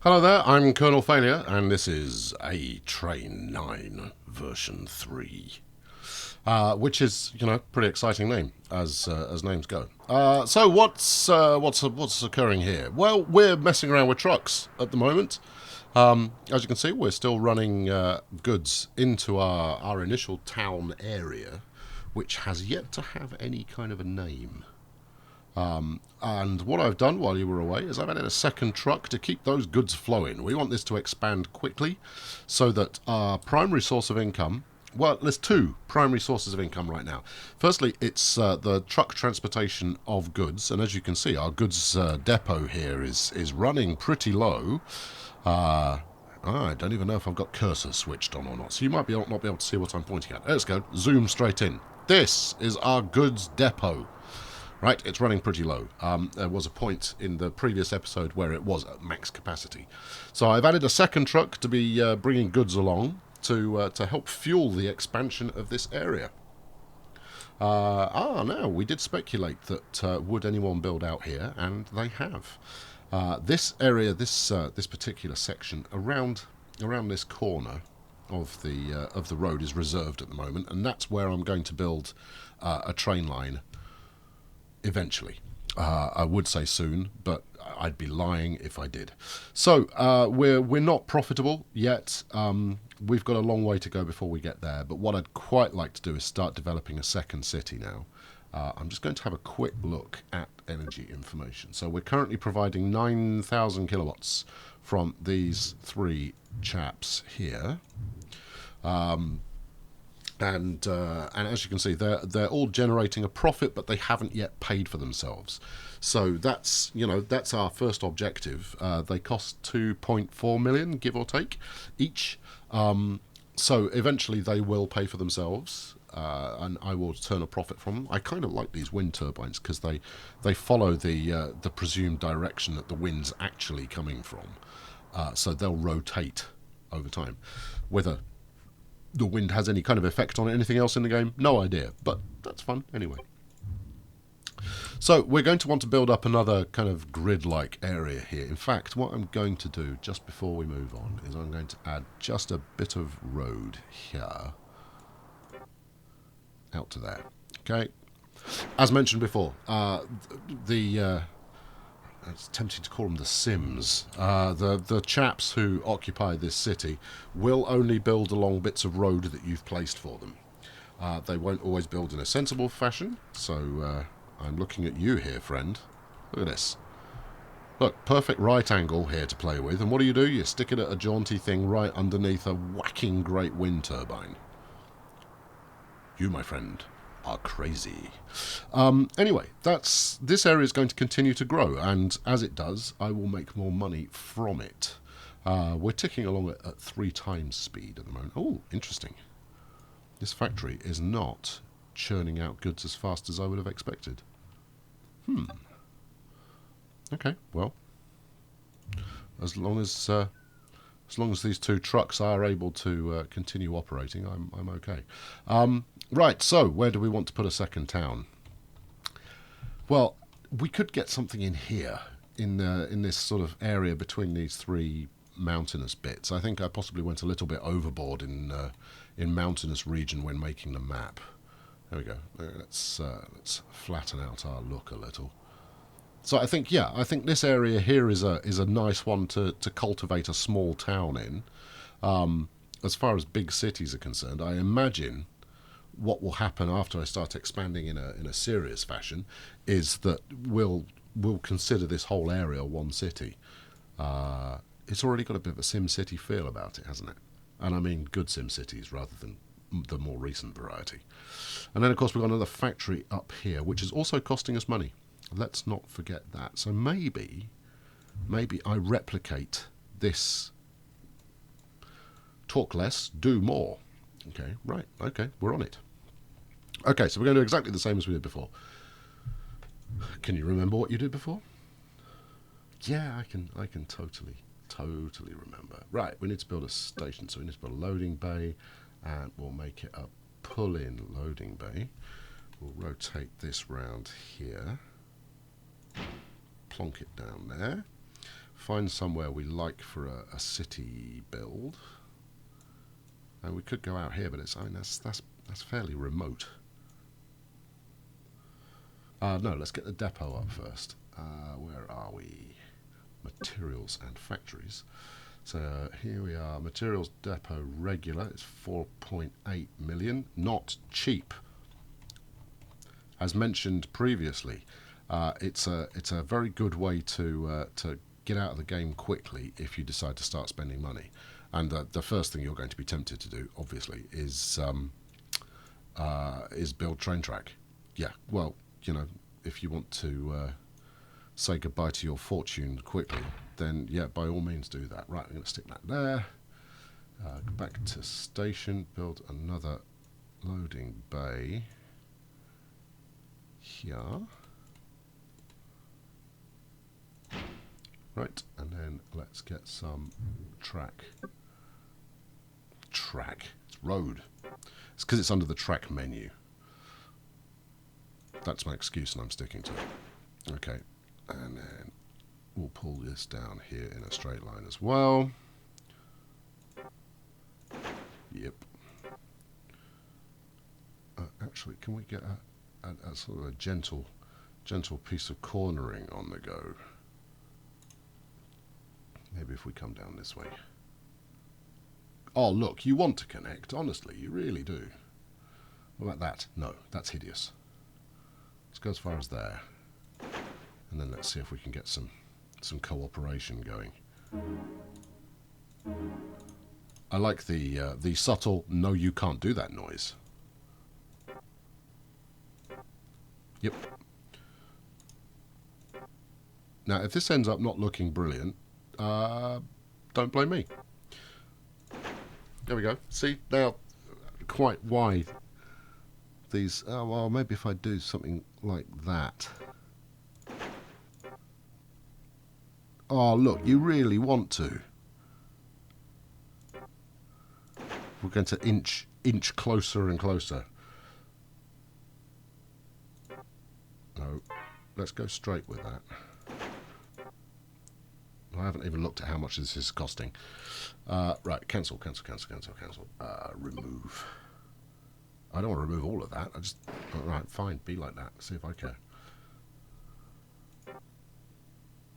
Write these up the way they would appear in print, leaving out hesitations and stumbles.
Hello there, I'm Colonel Failure, and this is A Train 9 version 3. Which is, pretty exciting name, as names go. So what's occurring here? Well, we're messing around with trucks at the moment. As you can see, we're still running goods into our initial town area, which has yet to have any kind of a name. And what I've done while you were away is I've added a second truck to keep those goods flowing. We want this to expand quickly so that our primary source of income, well, there's two primary sources of income right now. Firstly, it's the truck transportation of goods, and as you can see, our goods depot here is running pretty low. I don't even know if I've got cursor switched on or not, so you might not be able to see what I'm pointing at. Let's go, zoom straight in. This is our goods depot. Right, it's running pretty low. There was a point in the previous episode where it was at max capacity. So I've added a second truck to be bringing goods along to help fuel the expansion of this area. Now, we did speculate that would anyone build out here, and they have. This area, this particular section, around this corner of the road is reserved at the moment, and that's where I'm going to build a train line eventually. I would say soon, but I'd be lying if I did. So we're not profitable yet. We've got a long way to go before we get there, but what I'd quite like to do is start developing a second city now. I'm just going to have a quick look at energy information. So we're currently providing 9,000 kilowatts from these three chaps here. And as you can see, they're all generating a profit, but they haven't yet paid for themselves. So that's our first objective. They cost 2.4 million, give or take, each. So eventually they will pay for themselves, and I will turn a profit from them. I kind of like these wind turbines because they follow the presumed direction that the wind's actually coming from. So they'll rotate over time. Whether the wind has any kind of effect on anything else in the game, no idea, but that's fun anyway. So we're going to want to build up another kind of grid-like area here. In fact, what I'm going to do just before we move on is I'm going to add just a bit of road here out to there. Okay, as mentioned before, it's tempting to call them the Sims. The chaps who occupy this city will only build along bits of road that you've placed for them. They won't always build in a sensible fashion, so I'm looking at you here, friend. Look at this. Look, perfect right angle here to play with, and what do? You stick it at a jaunty thing right underneath a whacking great wind turbine. You, my friend, are crazy. Anyway, this area is going to continue to grow, and as it does, I will make more money from it. We're ticking along at 3 times speed at the moment. Oh, interesting. This factory is not churning out goods as fast as I would have expected. Okay, well, as long as these 2 trucks are able to continue operating, I'm okay. Right, so where do we want to put a second town? Well, we could get something in here, in this sort of area between these 3 mountainous bits. I think I possibly went a little bit overboard in mountainous region when making the map. There we go. Let's flatten out our look a little. So I think this area here is a nice one to cultivate a small town in. As far as big cities are concerned, I imagine what will happen after I start expanding in a serious fashion is that we'll consider this whole area one city. It's already got a bit of a Sim City feel about it, hasn't it? And I mean good Sim Cities rather than the more recent variety. And then of course we've got another factory up here, which is also costing us money. Let's not forget that. So maybe I replicate this talk less, do more. Okay, right, okay, we're on it. Okay, so we're going to do exactly the same as we did before. Can you remember what you did before? Yeah, I can totally remember. Right, we need to build a station, so we need to build a loading bay, and we'll make it a pull-in loading bay. We'll rotate this round here. Plonk it down there. find somewhere we like for a city build. And we could go out here, but it's, I mean, that's fairly remote. No, let's get the depot up first. Where are we? Materials and factories. So here we are. Materials depot regular. It's 4.8 million. Not cheap. As mentioned previously, it's a very good way to get out of the game quickly if you decide to start spending money. And the first thing you're going to be tempted to do, obviously, is build train track. Yeah, well, you know, if you want to say goodbye to your fortune quickly, then yeah, by all means do that. Right, I'm going to stick that there. Go back to station, build another loading bay here. Right, and then let's get some track. It's road. It's because it's under the track menu. That's my excuse and I'm sticking to it. Okay, and then we'll pull this down here in a straight line as well. Yep. Actually, can we get a sort of a gentle piece of cornering on the go? Maybe if we come down this way. Oh, look, you want to connect, honestly, you really do. What about that? No, that's hideous. Let's go as far as there. And then let's see if we can get some cooperation going. I like the subtle, no, you can't do that noise. Yep. Now, if this ends up not looking brilliant, don't blame me. There we go. See, now quite wide. These, oh, well, maybe if I do something like that. Oh, look, you really want to. We're going to inch closer and closer. No, let's go straight with that. I haven't even looked at how much this is costing. Right, cancel. Remove. I don't want to remove all of that. I just, right, fine, be like that. See if I care.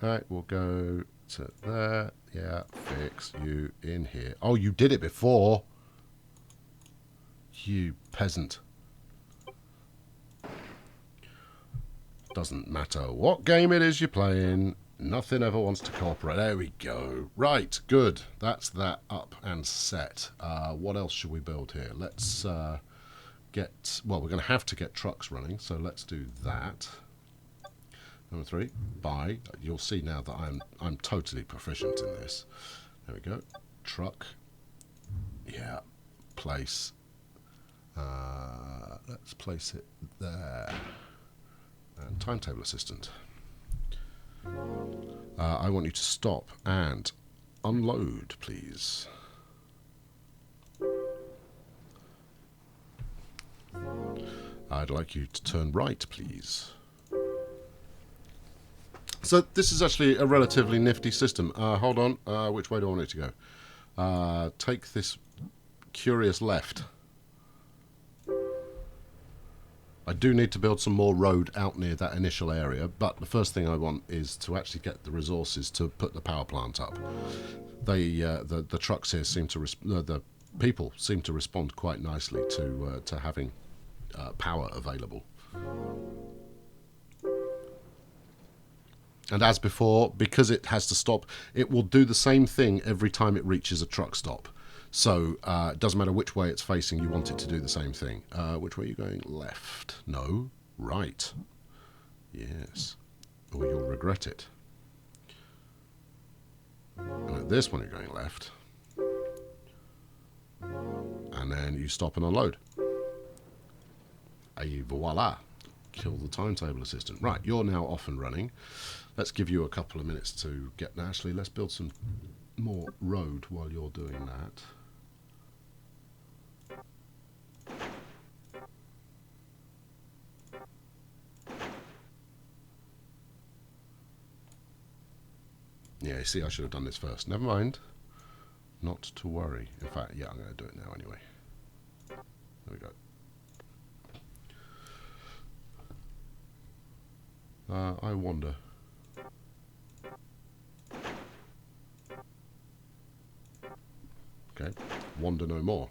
Alright, we'll go to there. Yeah, fix you in here. Oh, you did it before. You peasant. Doesn't matter what game it is you're playing. Nothing ever wants to cooperate. There we go. Right, good. That's that up and set. What else should we build here? Let's get... Well, we're going to have to get trucks running, so let's do that. Number 3, buy. You'll see now that I'm totally proficient in this. There we go. Truck. Yeah. Place. Let's place it there. And timetable assistant. I want you to stop and unload, please. I'd like you to turn right, please. So this is actually a relatively nifty system. Hold on. Which way do I want it to go? Take this curious left. I do need to build some more road out near that initial area, but the first thing I want is to actually get the resources to put the power plant up. They, the trucks here seem to, the people seem to respond quite nicely to having power available. And as before, because it has to stop, it will do the same thing every time it reaches a truck stop. So it doesn't matter which way it's facing, you want it to do the same thing. Which way are you going? Left. No. Right. Yes. Or you'll regret it. And at this one you're going left. And then you stop and unload. Et voila. Kill the timetable assistant. Right, you're now off and running. Let's give you a couple of minutes to get... Actually, let's build some more road while you're doing that. Yeah, you see, I should have done this first. Never mind. Not to worry. In fact, yeah, I'm going to do it now anyway. There we go. I wonder. Okay, wonder no more.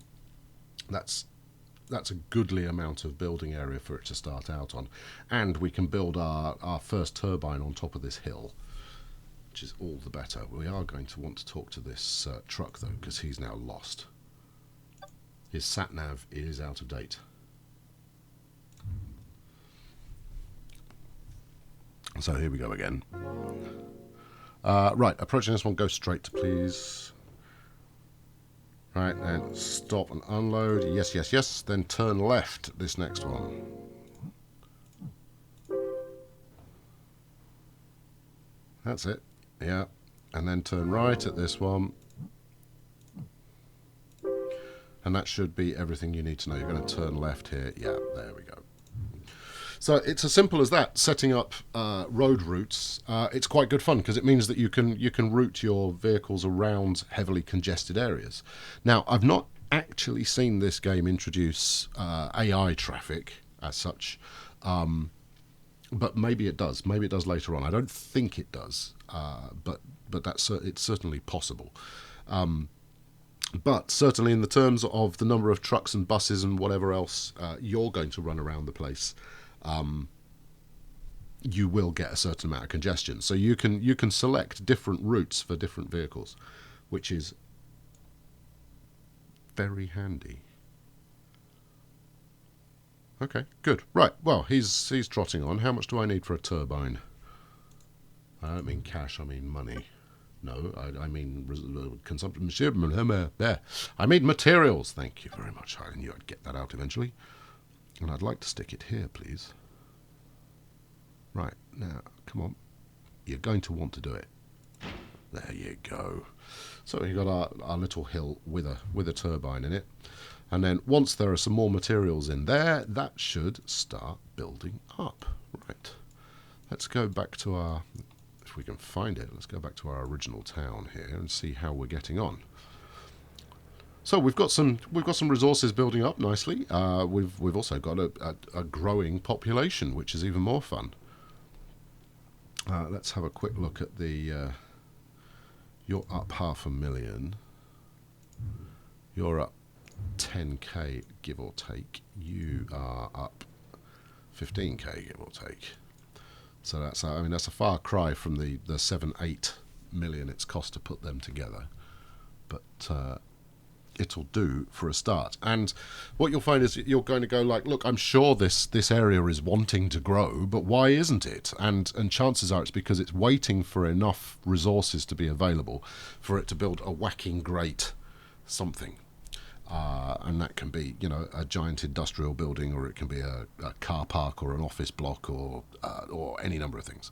That's a goodly amount of building area for it to start out on. And we can build our first turbine on top of this hill, which is all the better. We are going to want to talk to this truck, though, because he's now lost. His sat-nav is out of date. So here we go again. Right, approaching this one, go straight, please. Right, then stop and unload. Yes, yes, yes. Then turn left, this next one. That's it. Yeah. And then turn right at this one. And that should be everything you need to know. You're going to turn left here. Yeah, there we go. So it's as simple as that, setting up road routes. It's quite good fun because it means that you can route your vehicles around heavily congested areas. Now, I've not actually seen this game introduce AI traffic as such, but maybe it does. Maybe it does later on. I don't think it does, but it's certainly possible. But certainly in the terms of the number of trucks and buses and whatever else you're going to run around the place, you will get a certain amount of congestion. So you can select different routes for different vehicles, which is very handy. Okay, good. Right, well, he's trotting on. How much do I need for a turbine? I don't mean cash, I mean money. No, I mean consumption. There. I mean materials. Thank you very much. I knew I'd get that out eventually. And I'd like to stick it here, please. Right, now, come on. You're going to want to do it. There you go. So we've got our little hill with a turbine in it. And then once there are some more materials in there, that should start building up. Right. Let's go back to our... If we can find it, let's go back to our original town here and see how we're getting on. So we've got some resources building up nicely. We've also got a growing population, which is even more fun. Let's have a quick look at the. You're up 500,000. You're up 10k, give or take. You are up 15k, give or take. So that's a far cry from the 7-8 million it's cost to put them together, but it'll do for a start. And what you'll find is you're going to go like, look, I'm sure this area is wanting to grow, but why isn't it? And chances are it's because it's waiting for enough resources to be available for it to build a whacking great something. And that can be, a giant industrial building, or it can be a car park, or an office block, or any number of things.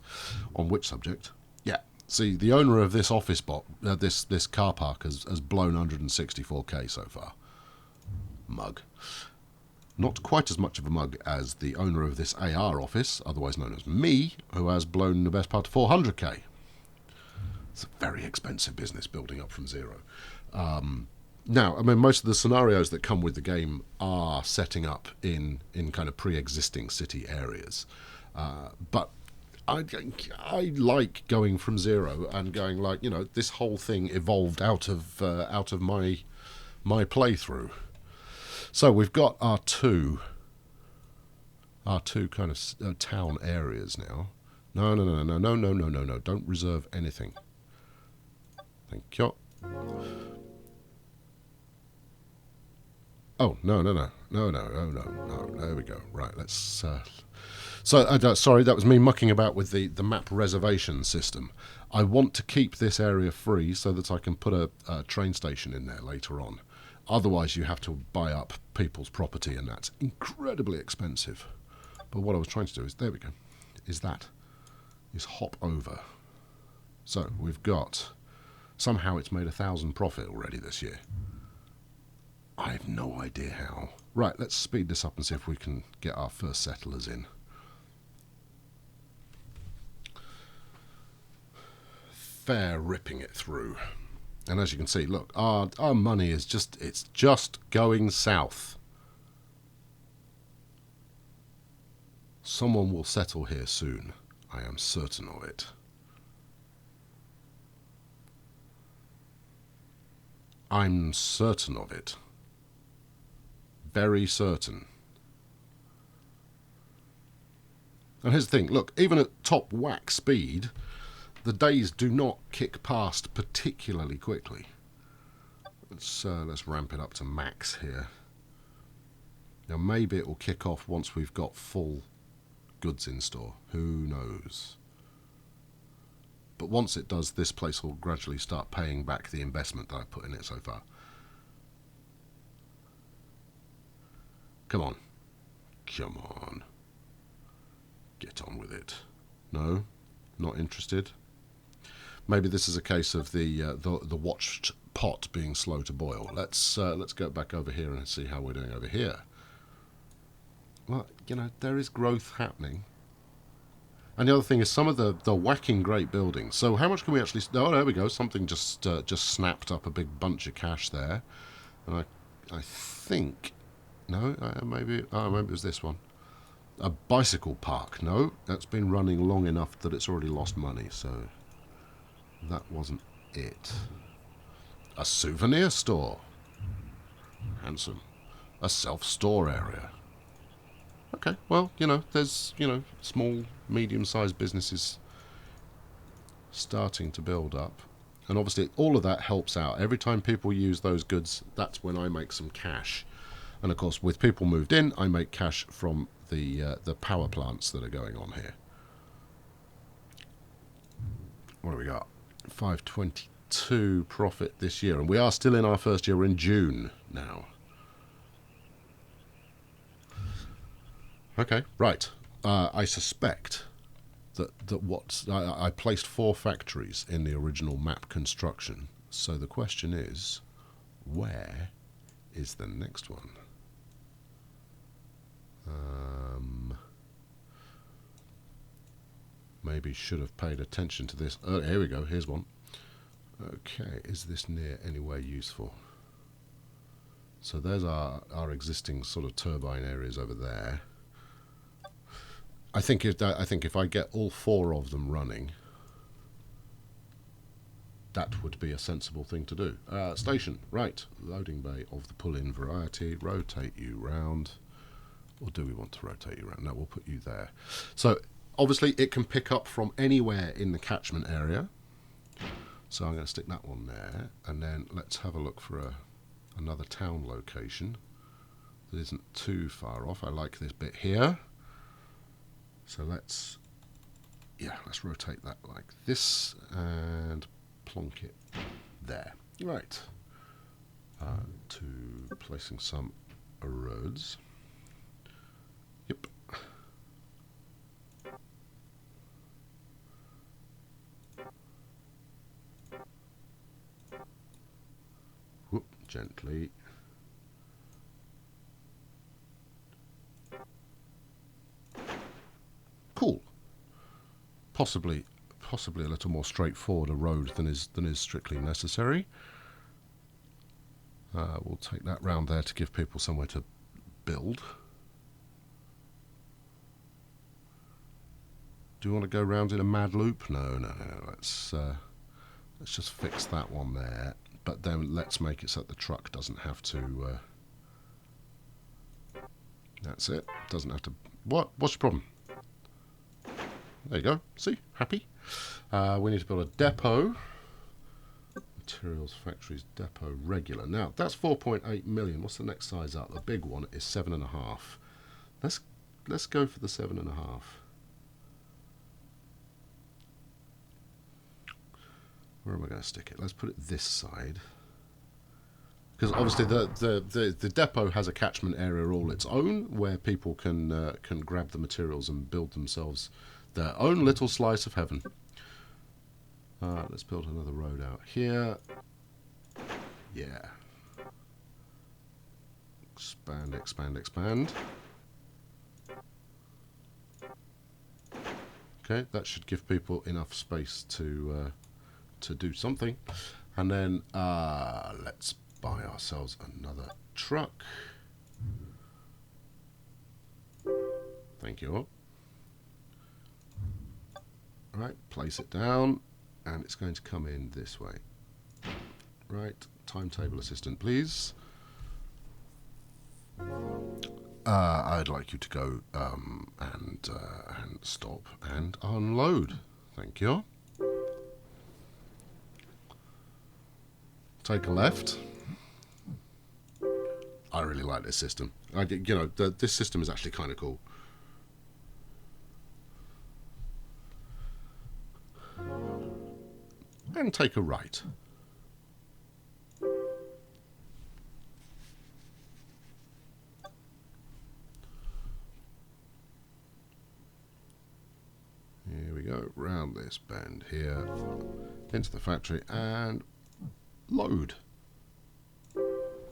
On which subject? Yeah. See, the owner of this office block, this car park, has blown 164k so far. Mug. Not quite as much of a mug as the owner of this AR office, otherwise known as me, who has blown the best part of 400k. It's a very expensive business building up from zero. Now, most of the scenarios that come with the game are setting up in kind of pre-existing city areas. But I like going from zero and going like, this whole thing evolved out of my playthrough. So we've got our two kind of town areas now. No, don't reserve anything. Thank you. Oh, no. There we go. Right, let's... sorry, that was me mucking about with the map reservation system. I want to keep this area free so that I can put a train station in there later on. Otherwise, you have to buy up people's property, and that's incredibly expensive. But what I was trying to do is... There we go. Is hop over. So, we've got... Somehow it's made 1,000 profit already this year. I have no idea how. Right, let's speed this up and see if we can get our first settlers in. fair ripping it through. And as you can see, look, our money is it's just going south. Someone will settle here soon. I am certain of it. I'm certain of it. Very certain. And here's the thing, look, even at top whack speed, the days do not kick past particularly quickly. Let's ramp it up to max here. Now maybe it will kick off once we've got full goods in store. Who knows? But once it does, this place will gradually start paying back the investment that I put in it so far. Come on. Come on. Get on with it. No? Not interested? Maybe this is a case of the watched pot being slow to boil. Let's go back over here and see how we're doing over here. Well, you know, there is growth happening. And the other thing is some of the whacking great buildings. So how much can we actually... Oh, there we go. Something just snapped up a big bunch of cash there. And I think... No, maybe it was this one. A bicycle park. No, that's been running long enough that it's already lost money, so that wasn't it. A souvenir store. Handsome. A self-store area. Okay, well, you know, there's, you know, small, medium-sized businesses starting to build up. And obviously all of that helps out. Every time people use those goods, that's when I make some cash. And of course, with people moved in, I make cash from the power plants that are going on here. What do we got? 522 profit this year, and we are still in our first year. We're in June now. Okay, right. I suspect that I placed 4 factories in the original map construction. So the question is, where is the next one? Maybe should have paid attention to this. Oh, here we go. Here's one. Okay, is this near anywhere useful? So there's our existing sort of turbine areas over there. I think if I get all 4 of them running, that would be a sensible thing to do. Station, right. Loading bay of the pull-in variety. Rotate you round. Or do we want to rotate you around? No, we'll put you there. So obviously it can pick up from anywhere in the catchment area. So I'm going to stick that one there. And then let's have a look for another town location that isn't too far off. I like this bit here. So let's rotate that like this and plonk it there. Right. To placing some roads. Yep. Whoop, gently. Cool. Possibly a little more straightforward a road than is strictly necessary. We'll take that round there to give people somewhere to build. Do you want to go round in a mad loop? No. Let's just fix that one there. But then let's make it so that the truck doesn't have to. That's it. Doesn't have to. What? What's your problem? There you go. See? Happy. We need to build a depot. Materials factories depot regular. Now that's 4.8 million. What's the next size up? The big one is 7.5. Let's go for the 7.5. Where am I going to stick it? Let's put it this side. Because obviously the depot has a catchment area all its own, where people can grab the materials and build themselves their own little slice of heaven. Let's build another road out here. Yeah. Expand, expand, expand. Okay, that should give people enough space to to do something. And then let's buy ourselves another truck. Thank you. Right, place it down, and it's going to come in this way. Right, timetable assistant, please. I'd like you to go and stop and unload. Thank you. Take a left. I really like this system. This system is actually kind of cool. And take a right. Here we go, round this bend here, into the factory, and load.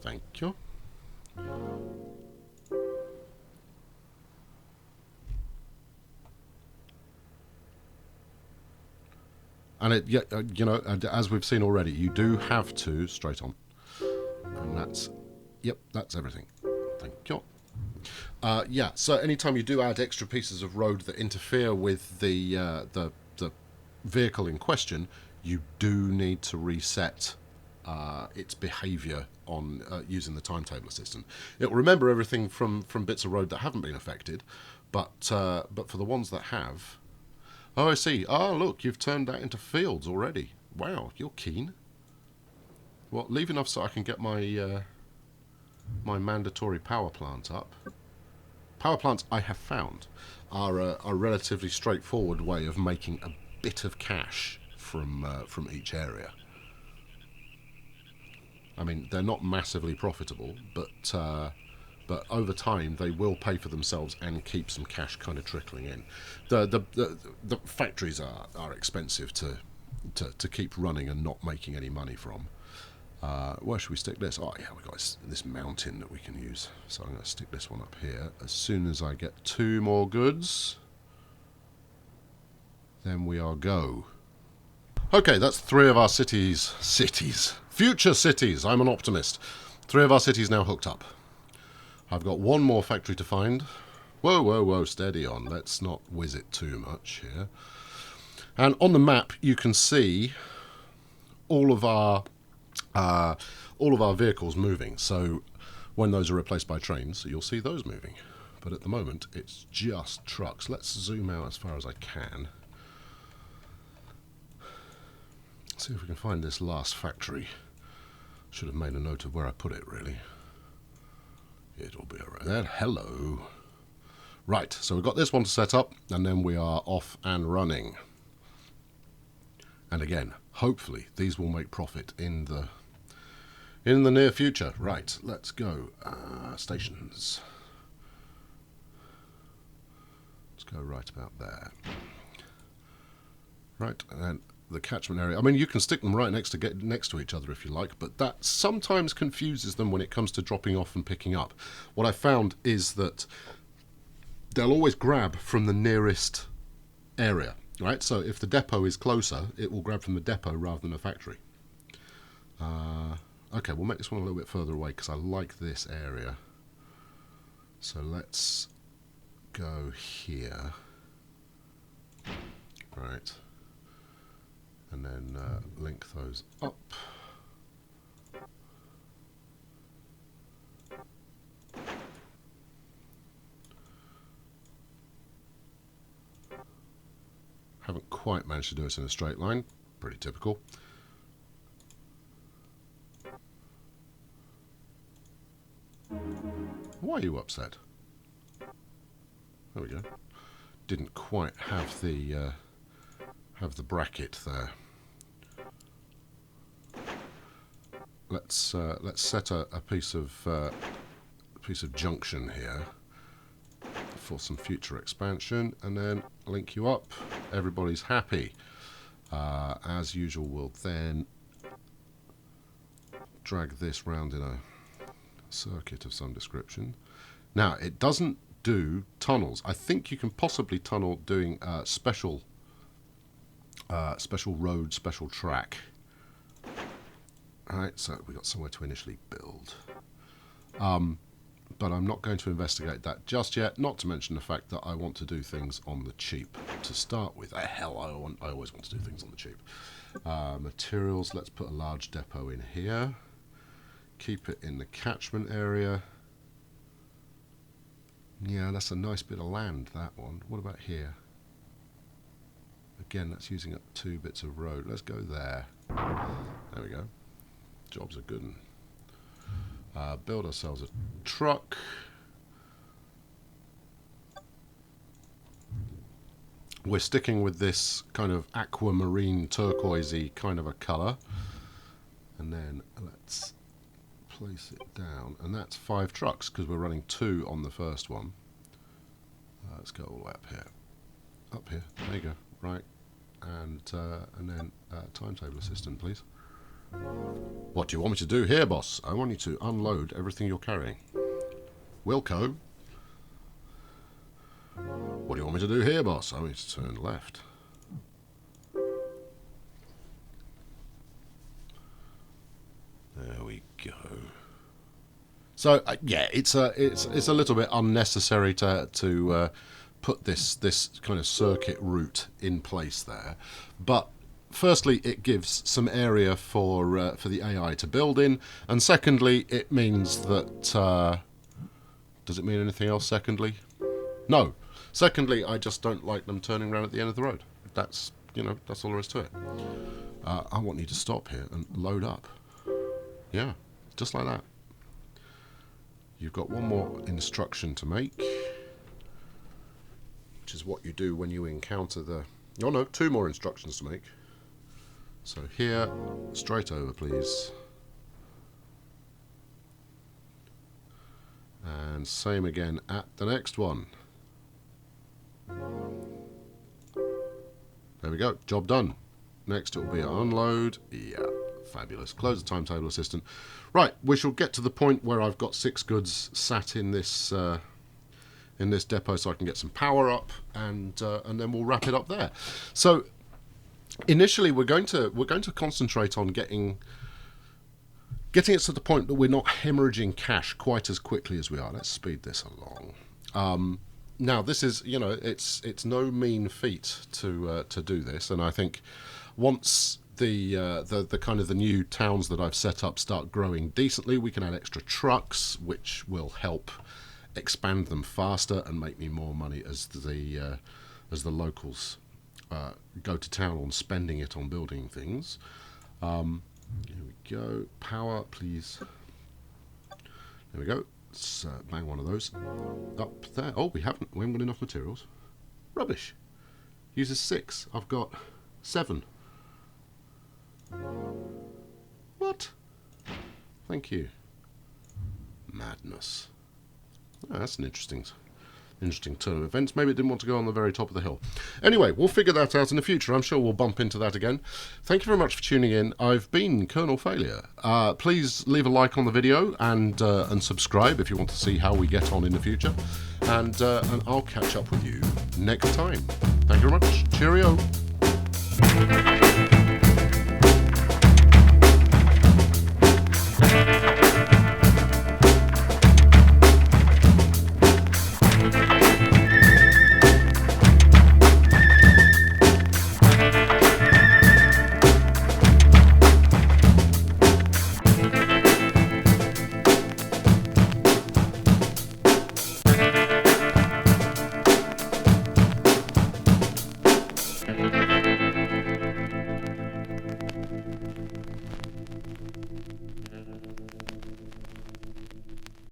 Thank you. And as we've seen already, you do have to straight on, and that's everything. Thank you. Yeah. So anytime you do add extra pieces of road that interfere with the vehicle in question, you do need to reset its behaviour on using the timetable assistant. It will remember everything from bits of road that haven't been affected, but for the ones that have. Oh, I see. Oh, look, you've turned that into fields already. Wow, you're keen. Well, leave enough so I can get my my mandatory power plant up. Power plants, I have found, are a relatively straightforward way of making a bit of cash from each area. I mean, they're not massively profitable, but over time they will pay for themselves and keep some cash kind of trickling in. The factories are expensive to keep running and not making any money from. Where should we stick this? Oh yeah, we've got this mountain that we can use. So I'm going to stick this one up here. As soon as I get 2 more goods, then we are go. Okay, that's 3 of our cities. Future cities, I'm an optimist. 3 of our cities now hooked up. I've got 1 more factory to find. Whoa, whoa, whoa, steady on. Let's not whiz it too much here. And on the map, you can see all of our vehicles moving. So when those are replaced by trains, you'll see those moving. But at the moment, it's just trucks. Let's zoom out as far as I can. See if we can find this last factory. Should have made a note of where I put it, really. It'll be around there. Hello. Right, so we've got this one to set up, and then we are off and running. And again, hopefully, these will make profit in the near future. Right, let's go. Stations. Let's go right about there. Right, and then the catchment area. I mean, you can stick them right next to each other if you like, but that sometimes confuses them when it comes to dropping off and picking up. What I found is that they'll always grab from the nearest area, right? So if the depot is closer, it will grab from the depot rather than a factory. Okay, we'll make this one a little bit further away because I like this area. So let's go here. Right. And then link those up. Haven't quite managed to do it in a straight line. Pretty typical. Why are you upset? There we go. Didn't quite have the bracket there. Let's set a piece of junction here for some future expansion, and then link you up. Everybody's happy. As usual, we'll then drag this round in a circuit of some description. Now, it doesn't do tunnels. I think you can possibly tunnel doing special Special road, special track. Alright, so we've got somewhere to initially build. But I'm not going to investigate that just yet, not to mention the fact that I want to do things on the cheap to start with. Hell, I always want to do things on the cheap. Materials, let's put a large depot in here. Keep it in the catchment area. Yeah, that's a nice bit of land, that one. What about here? Again, that's using up 2 bits of road. Let's go there. There we go. Jobs are good. Build ourselves a truck. We're sticking with this kind of aquamarine turquoisey kind of a colour. And then let's place it down. And that's 5 trucks because we're running 2 on the first one. Let's go all the way up here. Up here. There you go. Right. And then timetable assistant, please. What do you want me to do here, boss? I want you to unload everything you're carrying. Wilco. What do you want me to do here, boss? I want you to turn left. There we go. So yeah, it's a little bit unnecessary to put this kind of circuit route in place there, but firstly, it gives some area for the AI to build in, and secondly, it means that... does it mean anything else, secondly? No. Secondly, I just don't like them turning around at the end of the road. That's, that's all there is to it. I want you to stop here and load up. Yeah, just like that. You've got one more instruction to make, which is what you do when you encounter the... Oh no, 2 more instructions to make. So here, straight over, please. And same again at the next one. There we go, job done. Next it will be unload. Yeah, fabulous. Close the timetable assistant. Right, we shall get to the point where I've got 6 goods sat in this depot, so I can get some power up, and then we'll wrap it up there. So initially, we're going to concentrate on getting it to the point that we're not hemorrhaging cash quite as quickly as we are. Let's speed this along. Now, this is, it's no mean feat to do this, and I think once the kind of the new towns that I've set up start growing decently, we can add extra trucks, which will help expand them faster and make me more money as the locals go to town on spending it on building things. Here we go. Power, please. There we go. Let's bang one of those up there. Oh, we haven't got enough materials. Rubbish. Uses 6. I've got 7. What? Thank you. Madness. Oh, that's an interesting turn of events. Maybe it didn't want to go on the very top of the hill. Anyway, we'll figure that out in the future. I'm sure we'll bump into that again. Thank you very much for tuning in. I've been Colonel Failure. Please leave a like on the video and subscribe if you want to see how we get on in the future. And I'll catch up with you next time. Thank you very much. Cheerio.